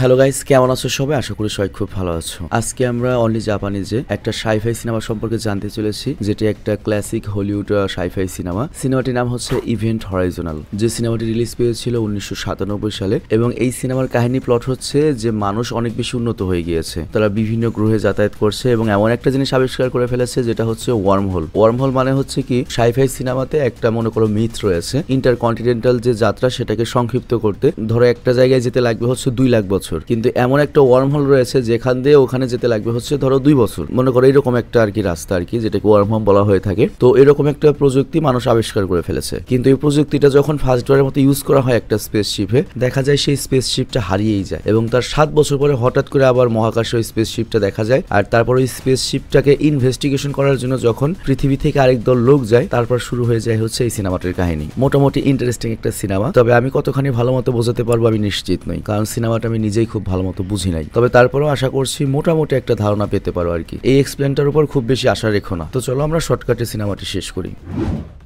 Hello guys, কেমন আছো সবাই? আশা করি সবাই খুব ভালো আছো। আজকে আমরা অনলি জাপানিজে একটা সাইফাই সিনেমা সম্পর্কে জানতে চলেছি, যেটি একটা ক্লাসিক হলিউড সাইফাই সিনেমা। সিনেমাটির নাম হচ্ছে ইভেন্ট হরাইজনাল। যে সিনেমাটি রিলিজ পেয়েছিল 1997 সালে এবং এই সিনেমার কাহিনী প্লট হচ্ছে যে মানুষ অনেক বেশি উন্নত হয়ে গিয়েছে, তারা বিভিন্ন গ্রহে যাতায়াত করছে এবং এমন একটা জিনিস আবিষ্কার করে ফেলেছে যেটা হচ্ছে ওয়ার্ম হোল। ওয়ার্ম হোল মানে হচ্ছে কি, সাইফাই সিনেমাতে একটা মনে করো মিথ রয়েছে, ইন্টারকন্টিনেন্টাল যে যাত্রা সেটাকে সংক্ষিপ্ত করতে ধরো একটা জায়গায় যেতে লাগবে হচ্ছে 2 লাখ বছর, কিন্তু এমন একটা ওয়ার্ম হোল রয়েছে যেখান দিয়ে ওখানে যেতে লাগবে হচ্ছে ধরো 2 বছর। মনে করো এরকম একটা আর কি রাস্তা আর কি, যেটাকে ওয়ার্ম হোল বলা হয়ে থাকে। তো এরকম একটা প্রযুক্তি মানুষ আবিষ্কার করে ফেলেছে, কিন্তু এই প্রযুক্তিটা যখন ফার্স্টবারের মতো ইউজ করা হয় একটা স্পেসশিপে, দেখা যায় সেই স্পেসশিপটা হারিয়েই যায় এবং তার 7 বছর পরে হঠাৎ করে আবার মহাকাশে ওই স্পেসশিপটা দেখা যায়। আর তারপর ওই স্পেসশিপটাকে ইনভেস্টিগেশন করার জন্য যখন পৃথিবী থেকে আরেক দল লোক যায়, তারপর শুরু হয়ে যায় হচ্ছে এই সিনেমাটির কাহিনী। মোটামুটি ইন্টারেস্টিং একটা সিনেমা, তবে আমি কতখানি ভালো মতো বোঝাতে পারবো আমি নিশ্চিত নই, কারণ সিনেমাটা আমি নিজেই খুব ভালো মতো বুঝি নাই। তবে তারপরেও আশা করছি মোটামুটি একটা ধারণা পেতে পারো আর কি। এই এক্সপ্লেনটার উপর খুব বেশি আশা রেখো না। তো চলো আমরা শর্টকাটে সিনেমাটি শেষ করি।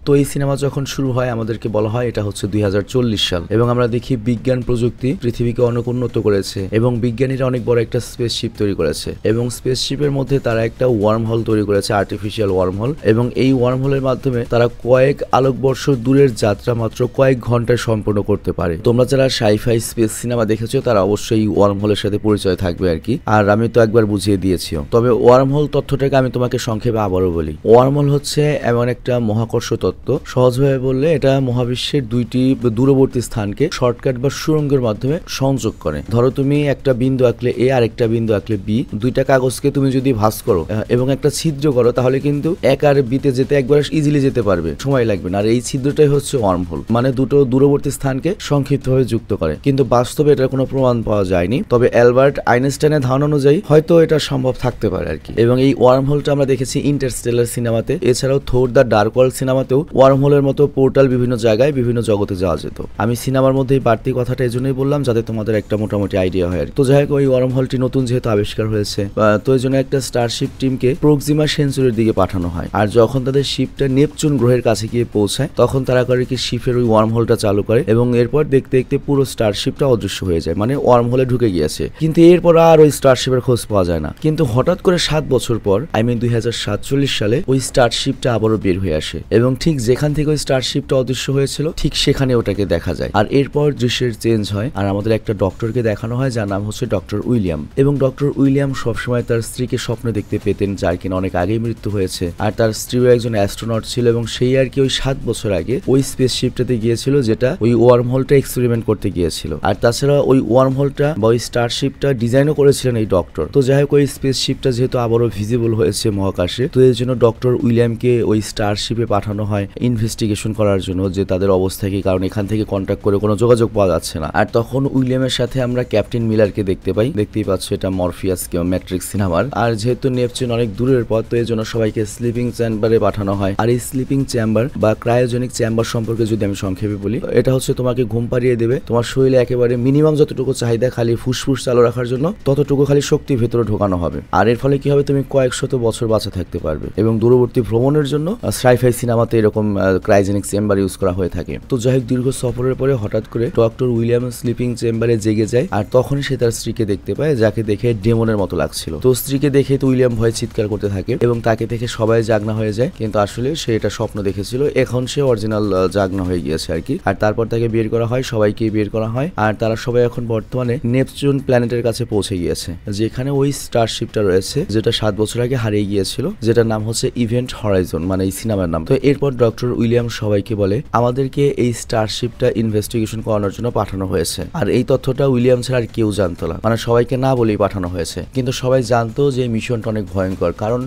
তো এই সিনেমা যখন শুরু হয় আমাদেরকে বলা হয় এটা হচ্ছে 2040 সাল এবং আমরা দেখি বিজ্ঞান প্রযুক্তি পৃথিবীকে অনেক উন্নত করেছে এবং বিজ্ঞানীরা অনেক বড় একটা স্পেসশিপ তৈরি করেছে এবং স্পেসশিপের মধ্যে তারা একটা ওয়ার্ম হোল তৈরি করেছে, আর্টিফিশিয়াল ওয়ার্ম হোল, এবং এই ওয়ার্ম হোলের মাধ্যমে তারা কয়েক আলোকবর্ষ দূরের যাত্রা মাত্র কয়েক ঘন্টায় সম্পূর্ণ করতে পারে। তোমরা যারা সাইফাই স্পেস সিনেমা দেখেছো তারা অবশ্যই ওয়ার্ম হোলের সাথে পরিচয় থাকবে আর কি, আর আমি তো একবার বুঝিয়ে দিয়েছিও। তবে ওয়ার্ম হোল তথ্যটাকে আমি তোমাকে সংক্ষেপে আবারও বলি। ওয়ার্ম হোল হচ্ছে এমন একটা মহাকর্ষ তত্ত্ব, সহজভাবে বললে এটা মহাবিশ্বের দুইটি দূরবর্তী স্থানকে শর্টকাট বা সুড়ঙ্গের মাধ্যমে সংযোগ করে। ধরো তুমি একটা বিন্দু আঁকলে এ আর একটা বিন্দু আঁকলে বি, দুইটা কাগজকে তুমি যদি ভাঁজ করো এবং একটা ছিদ্র করো, তাহলে কিন্তু এক আর বিতে যেতে একবার ইজিলি যেতে পারবে, সময় লাগবে না। আর এই ছিদ্রটাই হচ্ছে ওয়ার্ম হোল, মানে দুটো দূরবর্তী স্থানকে সংক্ষিপ্তভাবে যুক্ত করে। কিন্তু বাস্তবে এটার কোনো প্রমাণ পাওয়া যায়নি, তবে অ্যালবার্ট আইনস্টাইনের ধারণা অনুযায়ী হয়তো এটা সম্ভব থাকতে পারে আর কি। এবং এই ওয়ার্ম হোলটা আমরা দেখেছি ইন্টারস্টেলার সিনেমাতে, এছাড়াও থোর দ্য ডার্ক ওয়ার্ল্ড সিনেমাতেও ওয়ার্ম হোলের মতো পোর্টাল বিভিন্ন জায়গায় বিভিন্ন জগতে যাওয়া যেত। আমি সিনেমার মধ্যে এই বাড়তি কথাটা এই জন্যই বললাম যাতে তোমাদের একটা মোটামুটি আইডিয়া হয়। তো যাই হোক, ওই ওয়ার্ম হোলটি নতুন যেহেতু আবিষ্কার হয়েছে, তো এই জন্য একটা স্টারশিপ টিমকে প্রক্সিমা সেঞ্চুরির দিকে পাঠানো হয়। আর যখন তাদের শিপটা নেপচুন গ্রহের কাছে গিয়ে পৌঁছায়, তখন তারা করে কি শিপের ওই ওয়ার্ম হোলটা চালু করে এবং এরপর দেখতে দেখতে পুরো স্টারশিপটা অদৃশ্য হয়ে যায়, মানে ওয়ার্ম হোলে ঢুকে গিয়েছে। কিন্তু এরপর আর ওই স্টারশিপের খোঁজ পাওয়া যায় না। কিন্তু হঠাৎ করে 7 বছর পর, 2047 সালে ওই স্টারশিপটা আবারও বের হয়ে আসে এবং ঠিক যেখান থেকে ওই স্টারশিপটা অদৃশ্য হয়েছিল ঠিক সেখানে ওটাকে দেখা যায়। আর এরপর দৃশ্যের চেঞ্জ হয় আর আমাদের একটা ডক্টরকে দেখানো হয় যার নাম হচ্ছে ডক্টর উইলিয়াম। এবং ডক্টর উইলিয়াম সবসময় তার স্ত্রীকে স্বপ্নে দেখতে পেতেন, যার কিনা অনেক আগেই মৃত্যু হয়েছে। আর তার স্ত্রীও একজন অ্যাস্ট্রোনট ছিল এবং সেই আর কি ওই 7 বছর আগে ওই স্পেসশিপটাতে গিয়েছিল যেটা ওই ওয়ার্ম হোলটা এক্সপেরিমেন্ট করতে গিয়েছিল। আর তাছাড়া ওই ওয়ার্ম হোলটা বা ওই স্টারশিপটা ডিজাইনও করেছিলেন এই ডক্টর। তো যাই হোক, ওই স্পেসশিপটা যেহেতু আবারও ভিজিবল হয়েছে মহাকাশে, তো এর জন্য ডক্টর উইলিয়ামকে ওই স্টারশিপে পাঠানো হয় ইনভেস্টিগেশন করার জন্য যে তাদের অবস্থা কি, কারণ এখান থেকে কন্ট্যাক্ট করে কোনো যোগাযোগ পাওয়া যাচ্ছে না। আর তখন উইলিয়ামের সাথে আমরা ক্যাপ্টেন মিলারকে দেখতে পাই, দেখতেই পাচ্ছ এটা মরফিয়াস কেউ ম্যাট্রিক্স সিনেমার। আর যেহেতু নেপচুন অনেক দূরের পথ, তো এর জন্য সবাইকে স্লিপিং চেম্বারে পাঠানো হয়। আর এই স্লিপিং চেম্বার বা ক্রায়োজেনিক চেম্বার সম্পর্কে যদি আমি সংক্ষেপে বলি, এটা হচ্ছে তোমাকে ঘুম পাড়িয়ে দেবে, তোমার শরীরে একেবারে মিনিমাম যতটুকু চাহিদা খালি ফুসফুস চালু রাখার জন্য ততটুকু খালি শক্তি ভেতরে ঢোকানো হবে। আর এর ফলে কি হবে, তুমি কয়েক শত বছর বাঁচা থাকতে পারবে। এবং দূরবর্তী ভ্রমণের জন্য সাইফাই সিনেমাতে এরকম ক্রায়োজেনিক চেম্বার ইউজ করা হয়ে থাকে। তো যাই হোক, দীর্ঘ সফরের পরে হঠাৎ করে ডক্টর উইলিয়াম স্লিপিং চেম্বারে জেগে যায় আর তখনই সে তার স্ত্রীকে দেখতে পায়, যাকে দেখে ডেমনের মতো লাগছিল। তো স্ত্রীকে দেখে তো উইলিয়াম ভয়ে চিৎকার করতে থাকে এবং তাকে দেখে সবাই জাগনা হয়ে যায়, কিন্তু আসলে সে এটা স্বপ্ন দেখেছিল, এখন সে অরিজিনাল জাগনা হয়ে গিয়েছে আর কি। আর তারপর তাকে বের করা হয়, সবাইকে বের করা হয়। আর তারা সবাই এখন বর্তমানে নেপচুন প্ল্যানেটের কাছে পৌঁছে গিয়েছে, যেখানে ওই স্টারশিপটা রয়েছে যেটা 7 বছর আগে হারিয়ে গিয়েছিল, যেটার নাম হচ্ছে ইভেন্ট হরাইজন, মানে এই সিনেমার নাম। তো এরপর ডক্টর উইলিয়াম সবাইকে বলে আমাদেরকে এই স্টারশিপটা ইনভেস্টিগেশন করানোর জন্য পাঠানো হয়েছে। আর এই তথ্যটা উইলিয়াম ছাড়া আর কেউ জানতো না, মানে সবাইকে না বলেই পাঠানো হয়েছে। কিন্তু সবাই জানতো যে এই মিশনটা অনেক ভয়ঙ্কর, কারণ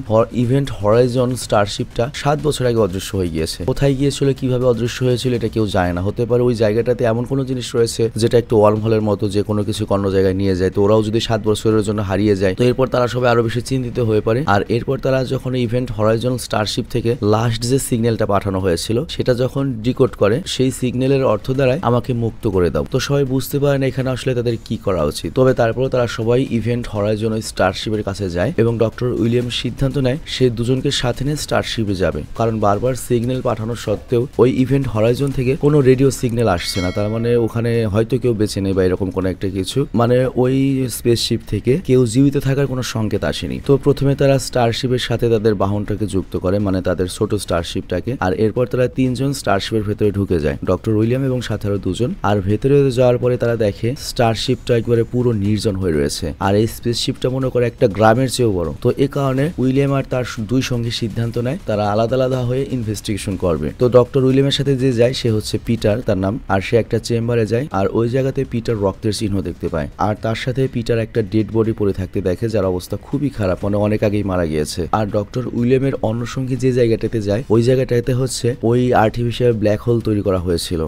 ইভেন্ট হরাইজন স্টারশিপটা 7 বছর আগে অদৃশ্য হয়ে গিয়েছে। কোথায় গিয়েছিল, কিভাবে অদৃশ্য হয়েছিল এটা কেউ জানে না। হতে পারে ওই জায়গাটাতে এমন কোনো জিনিস রয়েছে যেটা একটু ওয়ার্ম হোলের মতো, যে কোনো কিছু অন্য জায়গায় নিয়ে যায়। তো ওরাও যদি 7 বছরের জন্য হারিয়ে যায়, তো এরপর তারা সবাই আরো বেশি চিন্তিত হয়ে পড়ে। আর এরপর তারা যখন ইভেন্ট হরাইজন স্টারশিপ থেকে লাস্ট যে সিগন্যালটা পাঠানো হয়েছিল সেটা যখন ডিকোড করে সেই সিগন্যালের অর্থ দ্বারাই আমাকে মুক্ত করে দাও। তো সবাই বুঝতে পারে না এখানে আসলে তাদের কি করা উচিত। তবে তারপরে তারা সবাই ইভেন্ট হরাইজন স্টারশিপের কাছে যায় এবং ডক্টর উইলিয়াম সিদ্ধান্ত নেয় সে দুজনকে সাথে নিয়ে স্টারশিপে যাবে, কারণ বারবার সিগন্যাল পাঠানোর সত্ত্বেও ওই ইভেন্ট হরাইজন থেকে কোনো রেডিও সিগন্যাল আসছে না। তার মানে ওখানে হয়তো কেউ বেঁচে নেই বা এরকম কোনো একটা কিছু, মানে ওই স্পেসশিপ থেকে কেউ জীবিত থাকার কোনো সংকেত আসেনি। তো প্রথমে তারা স্টারশিপের সাথে তাদের বাহনটাকে যুক্ত করে, মানে তাদের ছোট স্টারশিপটাকে, আর এরপর তারা তিনজন স্টারশিপের ভেতরে ঢুকে যায়, ডক্টর উইলিয়াম এবং সাথে আরো দুজন। আর ভেতরে যাওয়ার পরে তারা দেখে স্টারশিপটা একবারে পুরো নির্জন হয়ে রয়েছে, আর এই স্পেসশিপটা মনে করে একটা গ্রামের চেয়েও বড়। তো এ কারণে উইলিয়াম আর তার দুই সঙ্গী সিদ্ধান্ত নেয় তারা আলাদা আলাদা হয়ে ইনভেস্টিগেশন করবে। তো ডক্টর উইলিয়ামের সাথে যে যায় সে হচ্ছে পিটার তার নাম, আর সে একটা চেম্বারে যায়, আর ওই জায়গাতে পিটার রক্তের চিহ্ন দেখতে পায়, আর তার সাথে পিটার একটা ডেড বডি পড়ে থাকতে দেখে যার অবস্থা খুবই খারাপ, মানে অনেক আগেই মারা গিয়েছে। আর ডক্টর উইলিয়ামের অন্য সঙ্গী যে জায়গাটাতে যায় ওই জায়গাটাতে হচ্ছে ওই আর্টিফিশিয়াল ব্ল্যাক হোল তৈরি করা হয়েছিল,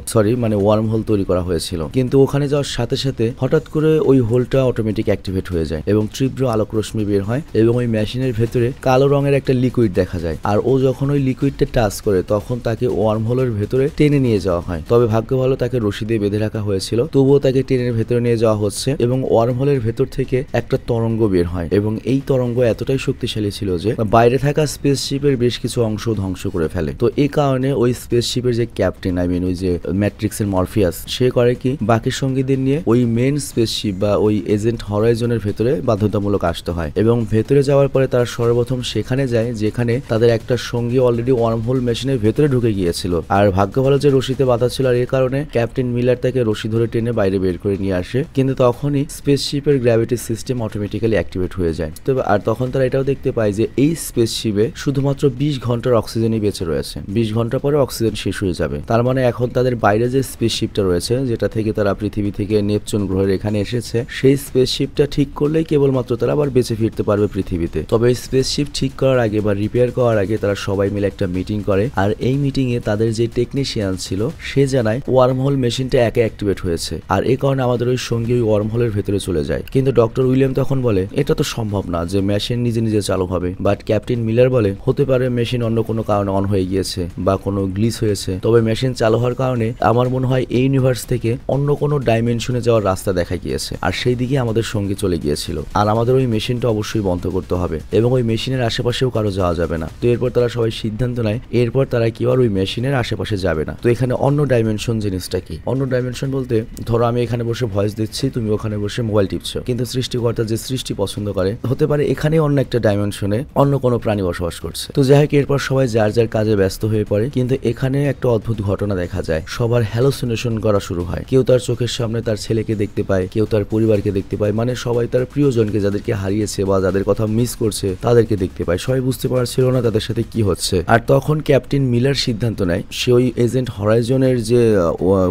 মানে ওয়ার্ম হোল তৈরি করা হয়েছিল। কিন্তু ওখানে যাওয়ার সাথে সাথে হঠাৎ করে ওই হোলটা অটোমেটিক অ্যাক্টিভেট হয়ে যায় এবং তীব্র আলোক রশ্মি বের হয় এবং ওই মেশিনের ভেতরে কালো রঙের একটা লিকুইড দেখা যায়। আর ও যখন ওই লিকুইডটা টাচ করে তখন তাকে ওয়ার্ম হোলের ভেতরে টেনে নিয়ে যাওয়া হয়। তবে ভাগ্য ভালো তাকে রশি দিয়ে বেঁধে রাখা হয়েছিল, তবুও তাকে টেনের ভেতরে নিয়ে যাওয়া হচ্ছে এবং ওয়ার্ম হোলের ভেতর থেকে একটা তরঙ্গ বের হয় এবং এই তরঙ্গ এতটাই শক্তিশালী ছিল যে বাইরে থাকা স্পেসশিপের বেশ কিছু অংশ ধ্বংস করে ফেলে। তো এই কারণে ওই স্পেসশিপের যে ক্যাপ্টেন ওই যে ম্যাট্রিক্সের মরফিয়াস, সে করে কি বাকি সঙ্গীদের নিয়ে ওই মেন স্পেসশিপ বা ওই এজেন্ট হরাইজনের ভেতরে বাধ্যতামূলক আসতে হয় এবং ভেতরে যাওয়ার পরে তারা সর্বপ্রথম সেখানে যায় যেখানে তাদের একটা সঙ্গী অলরেডি ওয়ার্ম হোল মেশিনের ভেতরে ঢুকে গিয়েছিল। আর ভাগ্য ভালো যে রশিতে বাধা ছিল, আর এই কারণে ক্যাপ্টেন মিলার তাকে রশি ধরে টেনে বাইরে বের করে নিয়ে আসে, কিন্তু তখনই স্পেসশিপের গ্র্যাভিটি সিস্টেম অটোমেটিক্যালি অ্যাক্টিভেট হয়ে যায়। আর তখন তারা এটাও দেখতে পায় যে এই স্পেসশিপে শুধুমাত্র 20 ঘন্টার অক্সিজেনই বেঁচে রয়েছে, 20 ঘন্টা পরে অক্সিজেন শেষ হয়ে যাবে। তার মানে এখন তাদের বাইরে যে স্পেসশিপটা রয়েছে যেটা থেকে তারা পৃথিবী থেকে নেপচুন গ্রহের এখানে এসেছে, সেই স্পেসশিপটা ঠিক করলেই কেবলমাত্র তারা আবার বেঁচে ফিরতে পারবে পৃথিবীতে। তবে এই স্পেসশিপ ঠিক করার আগে বা রিপেয়ার করার আগে তারা সবাই মিলে একটা মিটিং করে, আর এই মিটিং এ তাদের যে টেকনিশিয়ান ছিল সে জানায় ওয়ার্ম হোল মেশিনটা একে অ্যাক্টিভেট হয়েছে, আর এই কারণে আমাদের ওই সঙ্গী ওই ওয়ার্ম হোলের ভেতরে চলে যায়। কিন্তু ডক্টর উইলিয়াম তখন বলে এটা তো সম্ভব না যে মেশিন নিজে নিজে চালু হবে, বাট ক্যাপ্টেন মিলার বলে হতে পারে মেশিন অন্য কোনো কারণে অন হয়ে গিয়েছে বা কোনো গ্লিচ হয়েছে, তবে মেশিন চালু হওয়ার কারণে আমার মনে হয় এই ইউনিভার্স থেকে অন্য কোনো ডাইমেনশনে যাওয়ার রাস্তা দেখা গিয়েছে, আর সেই দিকে আমাদের সঙ্গী চলে গিয়েছিল, আর আমাদের ওই মেশিনটা অবশ্যই বন্ধ করতে হবে এবং ওই মেশিনের আশেপাশেও কারো যাওয়া যাবে না। তো এরপর তারা সবাই সিদ্ধান্ত নেয় এরপর তারা কি আর ওই মেশিনের আশেপাশে যাবে না। তো এখানে অন্য ডাইমেনশন জিনিসটা কি? অন্য ডাইমেনশন বলতে ধরো আমি এখানে বসে ভয়েস দিচ্ছি, তুমি ওখানে বসে মোবাইল টিপছো, কিন্তু সৃষ্টিকর্তা যে সৃষ্টি পছন্দ করে হতে পারে এখানে অন্য একটা ডাইমেনশনে অন্য কোনো প্রাণী বসবাস করছে। তো যাই হোক এরপর সবাই যার যার কাজে ব্যস্ত হয়ে পড়ে, কিন্তু এখানে একটা অদ্ভুত ঘটনা দেখা যায়, সবার হ্যালোসিনেশন করা শুরু হয়। কেউ তার চোখের সামনে তার ছেলেকে দেখতে পায়, কেউ তার পরিবারকে দেখতে পায়, মানে সবাই তার প্রিয়জনকে যাদেরকে হারিয়েছে বা যাদের কথা মিস করছে তাদেরকে দেখতে পায়। সবাই বুঝতে পারছিল না তাদের সাথে কি হচ্ছে। আর তখন ক্যাপ্টেন মিলার সিদ্ধান্ত নেয় সে ওই এজেন্ট হরাইজনের যে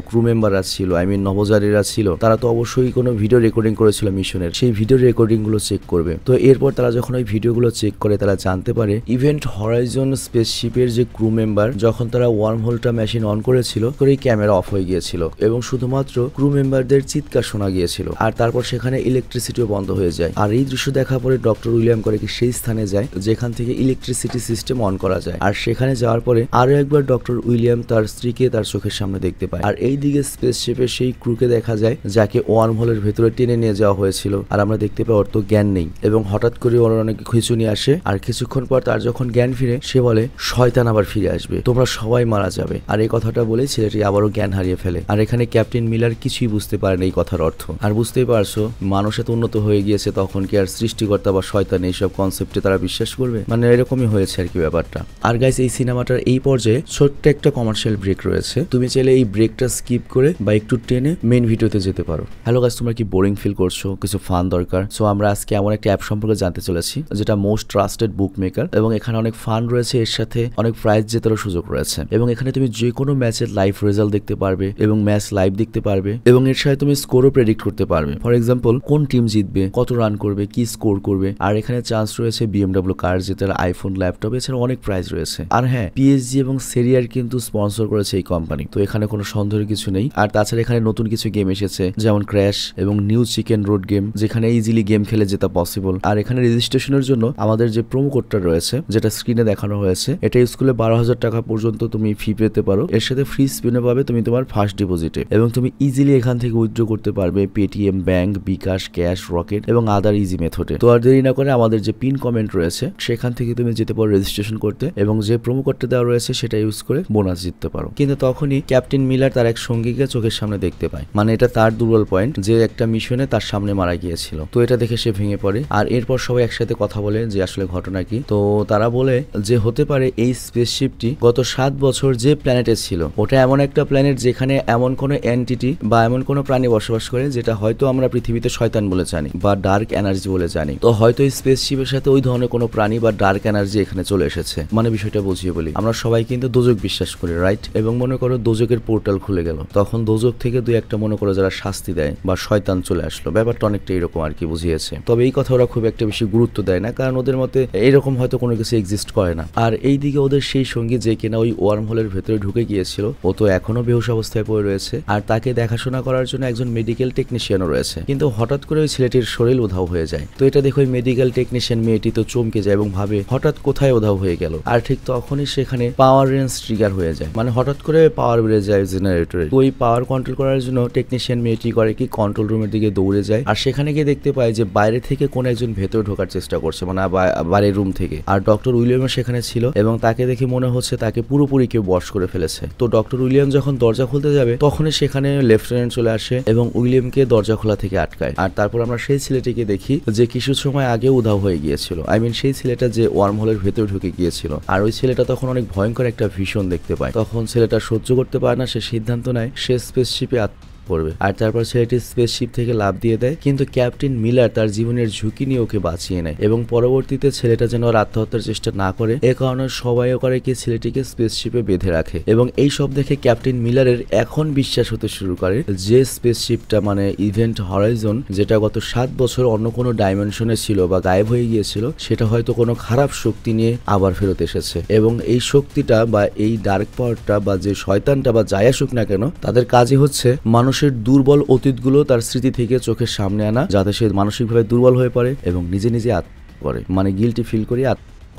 ক্রু মেম্বাররা ছিল, নভোচারীরা ছিল, তারা তো অবশ্যই কোনো ভিডিও রেকর্ডিং করেছিল মিশনের, সেই ভিডিও রেকর্ডিং গুলো চেক করবে। তো এরপর তারা যখন ওই ভিডিওগুলো চেক করে তারা জানতে পারে ইভেন্ট হরাইজন স্পেসশিপের যে ক্রু মেম্বার যখন তারা ওয়ার্ম হোলটা মেশিন অন করেছিল তো এই ক্যামেরা অফ হয়ে গিয়েছিল এবং শুধুমাত্র ক্রু মেম্বারদের চিৎকার শোনা গিয়েছিল, আর তারপর সেখানে ইলেকট্রিসিটিও বন্ধ হয়ে যায়। আর এই দৃশ্য দেখার পরে ডক্টর উইলিয়াম করে কি সেই স্থানে যায় যেখান থেকে ইলেকট্রিসিটি সিস্টেম অন করা যায়, আর সেখানে যাওয়ার পরে আরো একবার ডক্টর উইলিয়াম তার স্ত্রীকে তার চোখের সামনে দেখতে পায়, আর এই দিকে স্পেসশিপের সেই ক্রুকে দেখা যায় যাকে ওয়ার্ম হোলের ভেতরে টেনে নিয়ে যাওয়া হয়েছিল, আর আমরা দেখতে পাই ওর তো জ্ঞান নেই এবং হঠাৎ করে ওর অনেক খিঁচুনি আসে, আর কিছুক্ষণ পর তার যখন জ্ঞান ফিরে সে বলে শয়তান আবার ফিরে আসবে, তোমরা সবাই মারা যাবে। আর এই কথাটা বলে ছেলেটি আবারও জ্ঞান হারিয়ে ফেলে। আর এখানে ক্যাপ্টেন মিলার কিছুই বুঝতে পারেন এই কথার অর্থ। আর বুঝতেই পারছো মানুষ এত উন্নত হয়ে গিয়েছে তখন কি আর সৃষ্টিকর্তা বা শয়তান এইসব কনসেপ্টে তারা বিশ্বাস করবে, মানে এরকমই হয়েছে আর কি ব্যাপারটা। আর গাইস এই সিনেমাটার এই পর্যায়ে ছোট্ট একটা কমার্শিয়াল ব্রেক রয়েছে, তুমি চাইলে এই ব্রেকটা স্কিপ করে বা একটু টেনে মেইন ভিডিওতে যেতে পারো। হ্যালো গাইস, তোমরা কি বোরিং ফিল করছো, কিছু ফান দরকার? সো আমরা আজকে এমন একটা অ্যাপ সম্পর্কে জানতে চলেছি যেটা মোস্ট ট্রাস্টেড বুক মেকার, এবং এখানে অনেক ফান রয়েছে, এর সাথে অনেক প্রাইজ জেতারও সুযোগ রয়েছে, এবং এখানে তুমি যে কোনো ম্যাচের লাইভ রেজাল্ট দেখতে পারবে এবং ম্যাচ লাইভ দেখতে পারবে, এবং এর সাথে তুমি স্কোরও প্রেডিক্ট করতে পারবে। ফর এক্সাম্পল কোন টিম জিতবে, কত রান করবে, কি স্কোর করবে। আর এখানে চান্স রয়েছে BMW কার জেতার, আইফোন, ল্যাপটপ, এছাড়া অনেক প্রাইজ রয়েছে। আর হ্যাঁ, PSG এবং সেরিয়ার কিন্তু স্পন্সর করেছে এই কোম্পানি, তো এখানে কোনো সন্দেহের কিছু নেই। আর তাছাড়া এখানে নতুন কিছু গেম এসেছে যেমন ক্র্যাশ এবং নিউ চিকেন রোড গেম, যেখানে ইজিলি গেম খেলে জেতা পসিবল। আর এখানে রেজিস্ট্রেশনের জন্য আমাদের যে প্রোমো কোডটা রয়েছে যেটা স্ক্রিনে দেখানো হয়েছে, এটা ইউজ করলে 12,000 50,000 টাকা পর্যন্ত তুমি ফি পেতে পারো। এর সাথে ফ্রি স্পিনও পাবে তুমি তোমার ফার্স্ট ডিপোজিটে, এবং তুমি ইজিলি এখান থেকে উইথড্র করতে পারবে পেটিএম, ব্যাংক, বিকাশ, ক্যাশ, রকেট এবং আদার ইজি মেথডে। তো আর দেরি না করে আমাদের যে পিন কমেন্ট রয়েছে সেখান থেকে তুমি যেতে পারো রেজিস্ট্রেশন করতে, এবং যে প্রোমো কোডটা দেওয়া রয়েছে সেটা ইউজ করে বোনাস জিততে পারো। কিন্তু তখনই ক্যাপ্টেন মিলার তার এক সঙ্গীকে চোখের সামনে দেখতে পায়, মানে এটা তার দুর্বল পয়েন্ট, যে একটা মিশনে তার সামনে মারা গিয়েছিল। তো এটা দেখে সে ভেঙে পড়ে, আর এরপর সবাই একসাথে কথা বলে যে আসলে ঘটনা কি। তো তারা বলে যে হতে পারে এই স্পেসশিপটি গত 7 বছর যে প্ল্যানেটে ছিল ওটা এমন একটা প্ল্যানেট যেখানে এমন কোনো এন্টিটি বা এমন কোনো প্রাণী বসবাস করে যেটা হয়তো আমরা পৃথিবীতে শয়তান বলে জানি বা ডার্ক এনার্জি বলে জানি। তো হয়তো এই স্পেসশিপের সাথে ওই ধরনের কোনো প্রাণী বা ডার্ক এনার্জি এখানে চলে এসেছে। মানে বিষয়টা বুঝিয়ে বলি, আমরা সবাই কিন্তু দোজক বিশ্বাস করি, রাইট? এবং মনে করো দোজকের পোর্টাল খুলে গেল, তখন দোজক থেকে দুই একটা মনে করো যারা শাস্তি দেয় বা শয়তান চলে আসলো, ব্যাপারটা অনেকটা এরকম আর কি বুঝিয়েছে। তবে এই কথা ওরা খুব একটা বেশি গুরুত্ব দেয় না, কারণ ওদের মতে এরকম হয়তো কোনো কিছু এক্সিস্ট করে না। আর এইদিকে ওদের সেই সঙ্গী যে কিনা ওই ওয়ার্ম হোলের ভেতরে ঢুকে গিয়েছিল, ও তো এখনো বেহুশ অবস্থায় পড়ে রয়েছে, আর তাকে দেখাশোনা করার জন্য একজন মেডিকেল টেকনিশিয়ানও রয়েছে। কিন্তু হঠাৎ করে ওই ছেলেটির শরীর উধাও হয়ে যায়। তো এটা দেখে ওই মেডিকেল টেকনিশিয়ান মেয়েটি তো চমকে যায় এবং ভাবে হঠাৎ কোথায় উধাও হয়ে গেল। আর ঠিক তখনই সেখানে পাওয়ার রেঞ্জ ট্রিগার হয়ে যায়, মানে হঠাৎ করে পাওয়ার বেড়ে যায় জেনারেটরে। তো ওই পাওয়ার কন্ট্রোল করার জন্য টেকনিশিয়ান মেয়েটি করে কি কন্ট্রোল রুমের দিকে দৌড়ে যায়, আর সেখানে গিয়ে দেখতে পায় যে বাইরে থেকে কোন একজন ভেতরে ঢোকার চেষ্টা করছে, মানে বাইরের রুম থেকে। আর ডক্টর উইলিয়ামও সেখানে ছিল, এবং তাকে দেখে মনে হচ্ছে তাকে পুরোপুরি কেউ বশ করে ফেলেছে। তো ডক্টর উইলিয়াম যখন দরজা খুলতে যাবে তখনই সেখানে লেফটেন্যান্ট চলে আসে এবং উইলিয়ামকে দরজা খোলা থেকে আটকায়। আর তারপর আমরা সেই ছেলেটিকে দেখি যে কিছু সময় আগে উধাও হয়ে গিয়েছিল, সেই ছেলেটা যে ওয়ার্ম হোলের ভেতরে ঢুকে গিয়েছিল। আর ওই ছেলেটা তখন অনেক ভয়ঙ্কর একটা ভিশন দেখতে পায়। তখন ছেলেটা সহ্য করতে পারে না, সে সিদ্ধান্ত নেয় সে স্পেসশিপে পড়বে। আর তারপর ছেলেটি স্পেসশিপ থেকে লাফ দিয়ে দেয়, কিন্তু ক্যাপ্টেন মিলার তার জীবনের ঝুঁকি নিয়ে ওকে বাঁচিয়ে নেয়, এবং পরবর্তীতে ছেলেটা যেন আর আত্মহত্যার চেষ্টা না করে এ কারণে সবাই করে কি ছেলেটিকে স্পেসশিপে বেঁধে রাখে। এবং এই সব দেখে ক্যাপ্টেন মিলারের এখন বিশ্বাস হতে শুরু করে যে স্পেসশিপটা মানে ইভেন্ট হরাইজন, যেটা গত 7 বছর অন্য কোনো ডাইমেনশনে ছিল বা গায়েব হয়ে গিয়েছিল, সেটা হয়তো কোনো খারাপ শক্তি নিয়ে আবার ফেরত এসেছে। এবং এই শক্তিটা বা এই ডার্ক পাওয়ারটা বা যে শয়তানটা বা যাই আসুক না কেন, তাদের কাজই হচ্ছে মানুষের দুর্বল অতীতগুলো তার স্মৃতি থেকে চোখের সামনে আনা, যাতে সে মানসিকভাবে দুর্বল হয়ে পড়ে এবং নিজে নিজে আত্মহত্যা করে, মানে গিল্টি ফিল করে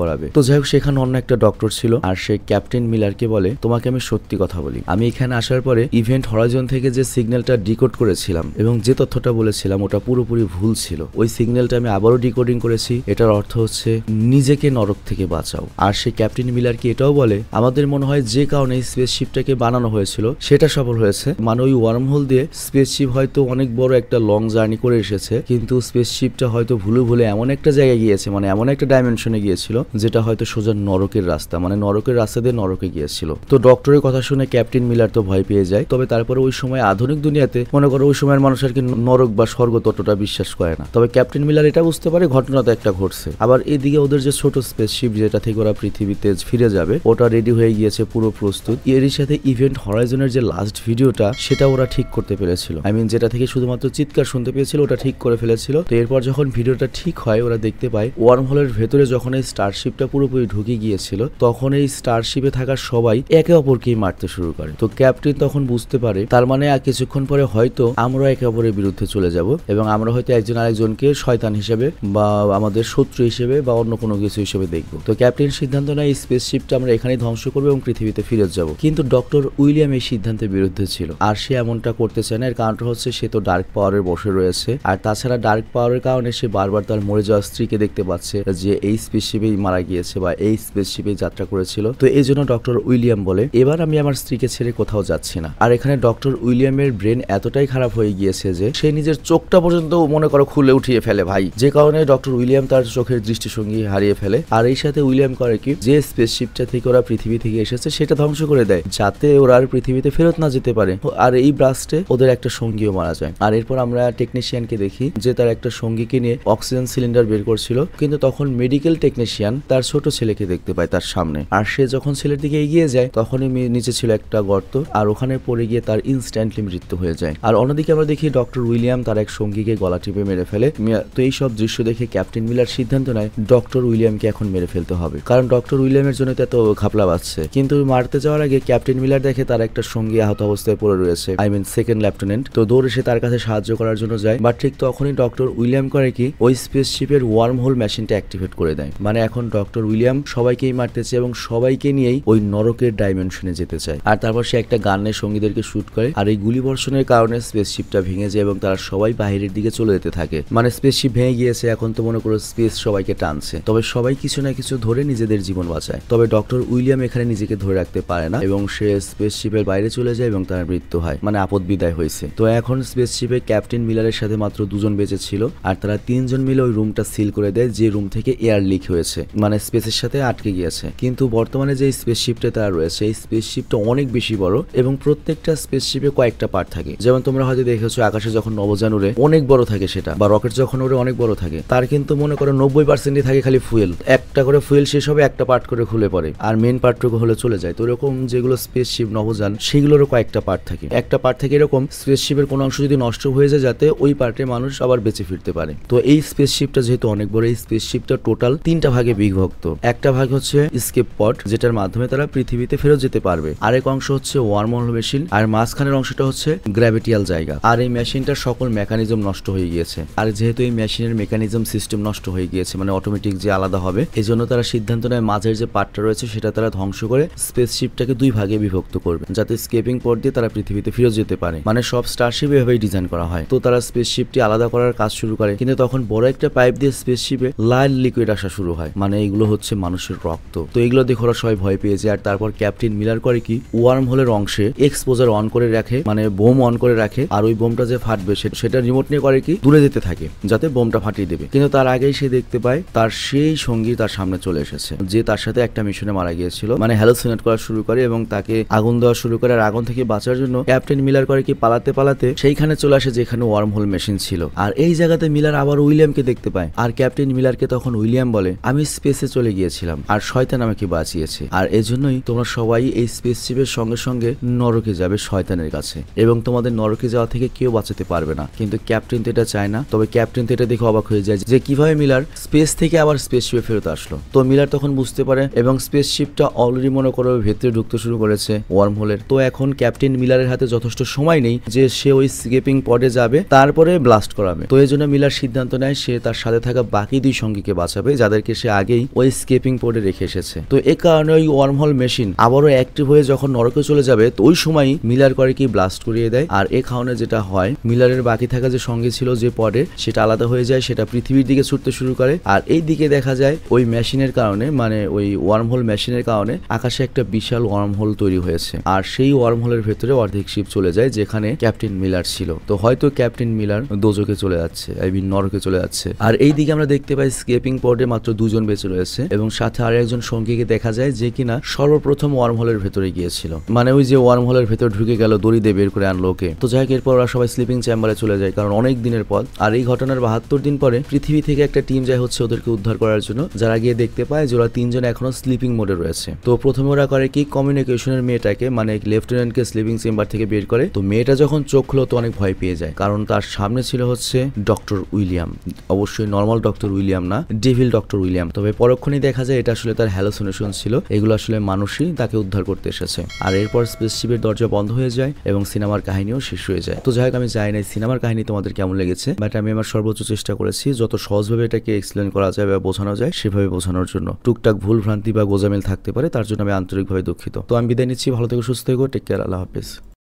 করাবে। তো যাই হোক, সেখানে অন্য একটা ডক্টর ছিল, আর সে ক্যাপ্টেন মিলারকে বলে তোমাকে আমি সত্যি কথা বলি, আমি এখানে আসার পরে ইভেন্ট হরাইজন থেকে যে সিগন্যালটা ডিকোড করেছিলাম এবং যে তথ্যটা বলেছিলাম ওটা পুরোপুরি ভুল ছিল। ওই সিগন্যালটা আমি আবারও ডিকোডিং করেছি, এটার অর্থ হচ্ছে নিজেকে নরক থেকে বাঁচাও। আর সে ক্যাপ্টেন মিলারকে এটাও বলে আমাদের মনে হয় যে কারণে স্পেসশিপটাকে বানানো হয়েছিল সেটা সফল হয়েছে, মানে ওই ওয়ার্ম হোল দিয়ে স্পেসশিপ হয়তো অনেক বড় একটা লং জার্নি করে এসেছে, কিন্তু স্পেসশিপটা হয়তো ভুলে এমন একটা জায়গায় গিয়েছে, মানে এমন একটা ডাইমেনশনে গিয়েছিল যেটা হয়তো সোজা নরকের রাস্তা, মানে নরকের রাস্তা দিয়ে নরকে গিয়েছিল। তো ডক্টরের কথা শুনে ক্যাপ্টেন মিলার তো ভয় পেয়ে যায়। তবে তারপরে ওই সময় আধুনিক দুনিয়াতে মনে করো ওই সময়ের মানুষ আর কি নরক বা স্বর্গ ততটা বিশ্বাস করে না। তবে ক্যাপ্টেন মিলার এটা বুঝতে পারে ঘটনা তো একটা ঘটছে। আবার এদিকে ওদের যে ছোট স্পেসশিপ যেটা থেকে ওরা পৃথিবীতে ফিরে যাবে ওটা রেডি হয়ে গিয়েছে, পুরো প্রস্তুত। এরই সাথে ইভেন্ট হরাইজনের যে লাস্ট ভিডিওটা সেটা ওরা ঠিক করতে পেরেছিল, যেটা থেকে শুধুমাত্র চিৎকার শুনতে পেয়েছিল ওটা ঠিক করে ফেলেছিল। তো এরপর যখন ভিডিওটা ঠিক হয় ওরা দেখতে পায় ওয়ার্ম হোলের ভেতরে যখন এই স্টারশিপটা পুরোপুরি ঢুকে গিয়েছিল তখন এই স্টারশিপে থাকা সবাই একে অপরকেই মারতে শুরু করে। তো ক্যাপ্টেন তখন বুঝতে পারে তার মানে আর কিছুক্ষণ পরে হয়তো আমরা একে অপরের বিরুদ্ধে চলে যাব এবং আমরা হয়তো একজন আরেকজনকে শয়তান হিসেবে বা আমাদের শত্রু হিসেবে বা অন্য কোনো কিছু হিসেবে দেখবো। তো ক্যাপ্টেন সিদ্ধান্ত নেয় এই স্পেসশিপটা আমরা এখানেই ধ্বংস করবো এবং পৃথিবীতে ফিরে যাব। কিন্তু ডক্টর উইলিয়াম এই সিদ্ধান্তের বিরুদ্ধে ছিল, আর সে এমনটা করতে চায় না। এর কারণটা হচ্ছে সে তো ডার্ক পাওয়ারের বসে রয়েছে, আর তাছাড়া ডার্ক পাওয়ারের কারণে সে বারবার তার মরে যাওয়া স্ত্রীকে দেখতে পাচ্ছে যে এই স্পেসশিপেই মারা গিয়েছে বা এই স্পেসশিপে যাত্রা করেছিল। তো এই জন্য ডক্টর উইলিয়াম বলে এবার আমি আমার স্ত্রীকে ছেড়ে কোথাও যাচ্ছি না। আর এখানে ডক্টর উইলিয়ামের ব্রেন এতটাই খারাপ হয়ে গিয়েছে যে সে নিজের চোখটা পর্যন্ত মনে করো খুলে উঠিয়ে ফেলে ভাই, যে কারণে ডক্টর উইলিয়াম তার চোখের দৃষ্টিভঙ্গি হারিয়ে ফেলে। আর এই সাথে উইলিয়াম করে কি যে স্পেসশিপটা থেকে ওরা পৃথিবী থেকে এসেছে সেটা ধ্বংস করে দেয় যাতে ওরা আর পৃথিবীতে ফেরত না যেতে পারে। আর এই ব্লাস্টে ওদের একটা সঙ্গীও মারা যায়। আর এরপর আমরা টেকনিশিয়ানকে দেখি যে তার একটা সঙ্গীকে নিয়ে অক্সিজেন সিলিন্ডার বের করছিল, কিন্তু তখন মেডিকেল টেকনিশিয়ান তার ছোট ছেলেকে দেখতে পায় তার সামনে। আর সে যখন ছেলের দিকে এগিয়ে যায় তখনই নিচে ছিল একটা গর্ত, আর ওখানে পড়ে গিয়ে তার ইনস্ট্যান্টলি মৃত্যু হয়ে যায়। আর অন্যদিকে আমরা দেখি ডক্টর উইলিয়াম তার এক সঙ্গীকে গলা টিপে মেরে ফেলে। তো এই সব দৃশ্য দেখে ক্যাপ্টেন মিলার সিদ্ধান্ত নেয় ডক্টর উইলিয়ামকে এখন মেরে ফেলতে হবে, কারণ ডক্টর উইলিয়ামের জন্য এত ঘাপলা বাজছে। কিন্তু মারতে যাওয়ার আগে ক্যাপ্টেন মিলার দেখে তার একটা সঙ্গী আহত অবস্থায় পড়ে রয়েছে, সেকেন্ড লেফটেন্যান্ট। তো দৌড়ে সে তার কাছে সাহায্য করার জন্য যায়, বাট ঠিক তখনই ডক্টর উইলিয়াম করে কি ওই স্পেসশিপের ওয়ার্ম হোল মেশিনটা অ্যাক্টিভেট করে দেয়, মানে এখন ডক্টর উইলিয়াম সবাইকেই মারতে চায় এবং সবাইকে নিয়েই ওই নরকের ডাইমেনশনে যেতে চায়। আর তারপর সে একটা গানের সঙ্গীদেরকে শুট করে, আর এই গুলিবর্ষণের কারণে স্পেসশিপটা ভেঙে যায় এবং তারা সবাই বাইরের দিকে চলে যেতে থাকে। মানে স্পেসশিপ ভেঙে গিয়েছে, এখন তো মনে করো স্পেস সবাইকে টানছে। তবে সবাই কিছু না কিছু ধরে নিজেদের জীবন বাঁচায়। তবে ডক্টর উইলিয়াম এখানে নিজেকে ধরে রাখতে পারে না এবং সে স্পেসশিপের বাইরে চলে যায় এবং তার মৃত্যু হয়, মানে আপদ বিদায় হয়েছে। তো এখন স্পেসশিপে ক্যাপ্টেন মিলারের সাথে মাত্র 2 জন বেঁচে ছিল, আর তারা 3 জন মিলে ওই রুমটা সিল করে দেয়, যে রুম থেকে এয়ার লিক হয়েছে, মানে স্পেসের সাথে আটকে গিয়েছে। কিন্তু বর্তমানে যে স্পেসশিপটা তারা রয়েছে, এই স্পেসশিপটা অনেক বেশি বড় এবং প্রত্যেকটা স্পেসশিপে কয়েকটা পার্ট থাকে। যেমন তোমরা হয়তো দেখেছো আকাশে যখন নভোযান উড়ে অনেক বড় থাকে সেটা, বা রকেট যখন উড়ে অনেক বড় থাকে, তার কিন্তু মনে করো 90%ই থাকে খালি ফুয়েল। একটা করে ফুয়েল শেষ হবে, একটা পার্ট করে খুলে পড়ে, আর মেন পার্টটুকু হলে চলে যায়। তো এরকম যেগুলো স্পেসশিপ নভোযান, সেগুলোরও কয়েকটা পার্ট থাকে। একটা পার্ট থেকে এরকম স্পেসশিপের কোনো অংশ যদি নষ্ট হয়ে যায়, যাতে ওই পার্টে মানুষ আবার বেঁচে ফিরতে পারে। তো এই স্পেসশিপটা যেহেতু অনেক বড়, এই স্পেসশিপটা টোটাল 3টা ভাগে বিভক্ত। একটা ভাগ হচ্ছে স্কেপ পড, যেটার মাধ্যমে তারা পৃথিবীতে ফেরত যেতে পারবে। আরেক অংশ হচ্ছে ওয়ার্মহোল মেশিন, আর মাঝখানের অংশটা হচ্ছে গ্র্যাভিটিয়াল জায়গা। আর এই মেশিনটার সকল মেকানিজম নষ্ট হয়ে গিয়েছে। আর যেহেতু এই মেশিনের মেকানিজম সিস্টেম নষ্ট হয়ে গিয়েছে, মানে অটোমেটিক যে আলাদা হবে, এই জন্য তারা সিদ্ধান্ত নেয় মাঝের যে পার্টটা রয়েছে সেটা তারা ধ্বংস করে স্পেসশিপটাকে 2 ভাগে বিভক্ত করবে, যাতে স্কেপিং পড দিয়ে তারা পৃথিবীতে ফিরে যেতে পারে। মানে সব স্টারশিপ এভাবেই ডিজাইন করা হয়। তো তারা স্পেসশিপটি আলাদা করার কাজ শুরু করে, কিন্তু তখন বড় একটা পাইপ দিয়ে স্পেসশিপে লাল লিকুইড আসা শুরু হয়, মানে এগুলো হচ্ছে মানুষের রক্ত। তো এগুলো দেখে ওরা সবাই ভয় পেয়ে যায়। আর তারপর ক্যাপ্টেন মিলার করে কি, ওয়ার্ম হোলের অংশে এক্সপোজার অন করে রাখে, মানে বোম অন করে রাখে, আর ওই বোমটা যে ফাটবে সেটা রিমোট নিয়ে করে কি দূরে যেতে থাকে, যাতে বোমটা ফাটিয়ে দেবে। কিন্তু তার আগেই সে দেখতে পায় তার সেই সঙ্গী তার সামনে চলে এসেছে, যে তার সাথে একটা মিশনে মারা গিয়েছিল, মানে হ্যালোসিনেট করা শুরু করে এবং তাকে আগুন দেওয়া শুরু করে। আর আগুন থেকে বাঁচার জন্য ক্যাপ্টেন মিলার করে কি পালাতে পালাতে সেইখানে চলে আসে যেখানে ওয়ার্ম হোল মেশিন ছিল। আর এই জায়গাতে মিলার আবার উইলিয়ামকে দেখতে পায়, আর ক্যাপ্টেন মিলারকে তখন উইলিয়াম বলে, আমি স্পেসে চলে গিয়েছিলাম আর শয়তান আমাকে বাঁচিয়েছে, আর এজন্যই তোমরা সবাই এই স্পেসশিপের সঙ্গে সঙ্গে নরকে যাবে শয়তানের কাছে, এবং তোমাদের নরকে যাওয়া থেকে কেউ বাঁচাতে পারবে না। কিন্তু ক্যাপ্টেন তো এটা চায় না। তবে ক্যাপ্টেন তো এটা দেখে অবাক হয়ে যায় যে কিভাবে মিলার স্পেস থেকে আবার স্পেসশিপে ফেরত আসলো। তো মিলার তখন বুঝতে পারে এবং স্পেসশিপটা অলরেডি মনে করো ভেতরে ঢুকতে শুরু করেছে ওয়ার্ম হোলের। তো এখন ক্যাপ্টেন মিলারের হাতে যথেষ্ট সময় নেই যে সে ওই স্কেপিং পডে যাবে তারপরে ব্লাস্ট করাবে। তো এই জন্য মিলার সিদ্ধান্ত নেয় সে তার সাথে থাকা বাকি 2 সঙ্গীকে বাঁচাবে, যাদেরকে সে আগেই ওই স্কেপিং পডে রেখে এসেছে। তো এই কারণে ওই ওয়ার্ম হোল মেশিন আবারও অ্যাক্টিভ হয়ে যখন নরকে চলে যাবে, তো ওই সময়ই মিলার করে কি ব্লাস্ট করিয়ে দেয়। আর এই কারণে যেটা হয়, মিলারের বাকি থাকা যে সঙ্গী ছিল যে পডে, সেটা আলাদা হয়ে যায়, সেটা পৃথিবীর দিকে ছুটতে শুরু করে। আর এই দিকে দেখা যায় ওই মেশিনের কারণে, মানে ওই ওয়ার্ম হোল মেশিনের কারণে আকাশে একটা বিশাল ওয়ার্ম হোল তৈরি হয়েছে। আর সেই ওয়ার্ম হোলের ভেতরে অর্ধেক শিপ চলে যায় যেখানে ক্যাপ্টেন মিলার ছিল। তো হয়তো ক্যাপ্টেন মিলার দোজকে চলে যাচ্ছে, আই মিন নরকে চলে যাচ্ছে। আর এই দিকে আমরা দেখতে পাই স্কেপিং পডে মাত্র 2 জন বেঁচে রয়েছে এবং সাথে আর একজন সঙ্গীকে দেখা যায় যে কিনা সর্বপ্রথম ওয়ার্ম হোলের ভেতরে গিয়েছিল, মানে ওই যে ওয়ার্ম হোলের ভেতর ঢুকে গেল, দড়ি দিয়ে বের করে আনলো ওকে। তো যাই হোক, এরপর ওরা সবাই স্লিপিং চেম্বারে চলে যায়, কারণ অনেক দিনের পর। আর এই ঘটনার 72 দিন পরে পৃথিবী থেকে একটা টিম যায় হচ্ছে ওদেরকে উদ্ধার করার জন্য, যারা গিয়ে দেখতে পায় যে ওরা 3 জন এখনো স্লিপিং মোডে রয়েছে। তো প্রথমে ওরা করে কি, কমিউনিকেশনের মেয়েটাকে, মানে লেফটেন্যান্টকে স্লিপিং চেম্বার থেকে বের করে। তো মেয়েটা যখন চোখ খুলো তো অনেক ভয় পেয়ে যায়, কারণ তার সামনে ছিল হচ্ছে ডক্টর উইলিয়াম। অবশ্যই নর্মাল ডক্টর উইলিয়াম না, ডেভিল ডক্টর উইলিয়াম। তবে পরক্ষণেই দেখা যায় এটা আসলে তার হ্যালোসিনেশন ছিল, এগুলো আসলে মানুষই তাকে উদ্ধার করতে এসেছে। আর এরপর স্পেসশিপের দরজা বন্ধ হয়ে যায় এবং সিনেমার কাহিনীও শেষ হয়ে যায়। তো যাই হোক, আমি জানি না সিনেমার কাহিনী তোমাদের কেমন লেগেছে, বাট আমি আমার সর্বোচ্চ চেষ্টা করেছি যত সহজভাবে এটাকে এক্সপ্লেন করা যায় বা বোঝানো যায় সেভাবে বোঝানোর জন্য। টুকটাক ভুল ভ্রান্তি বা গোজামিল থাকতে পারে, তার জন্য আমি আন্তরিকভাবে দুঃখিত। তো আমি বিদায় নিচ্ছি, ভালো থেকো, সুস্থ থেকো, টেক কেয়ার, আল্লাহ হাফেজ।